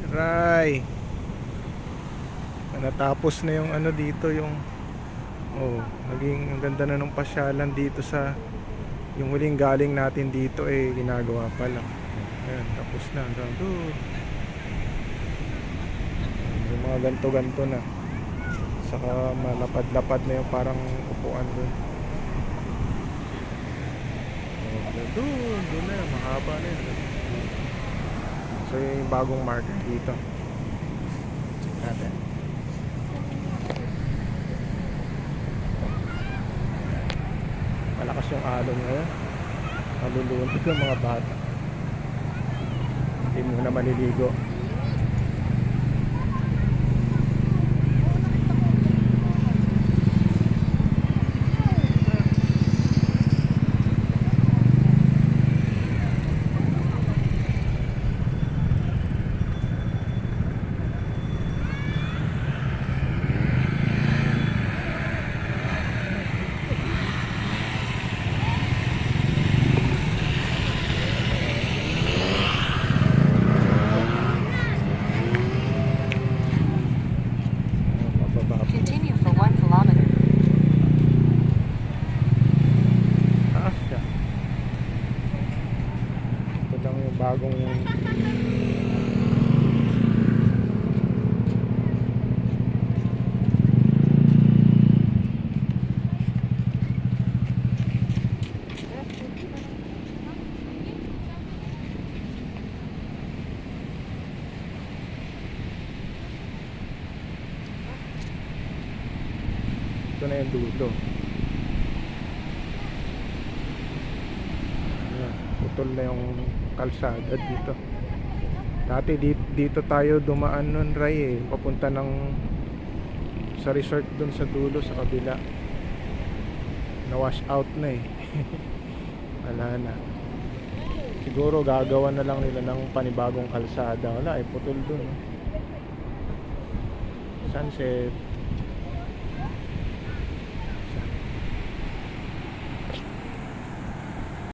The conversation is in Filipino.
Ray, natapos na yung ano dito, yung naging ang ganda na ng pasyalan dito sa yung huling galing natin dito ginagawa pa lang. Ayan, tapos na hanggang doon. Yung mga ganto-ganto na. Saka malapad-lapad na yung parang upuan doon. Doon na, mahaba na yun. So yun yung bagong market dito. Check natin. Malakas yung alon ngayon. Malulunod yung mga bata. Hindi muna maliligo. Continue for 1 kilometer. Taas siya. Ito lang yung bagong ito na yung dulo. Ayan, putol na yung kalsada dito. Dati dito tayo dumaan nun, Ray, papunta ng sa resort dun sa dulo sa kabila. Na wash out na wala na. Siguro gagawa na lang nila ng panibagong kalsada. Wala, putol dun. Sunset.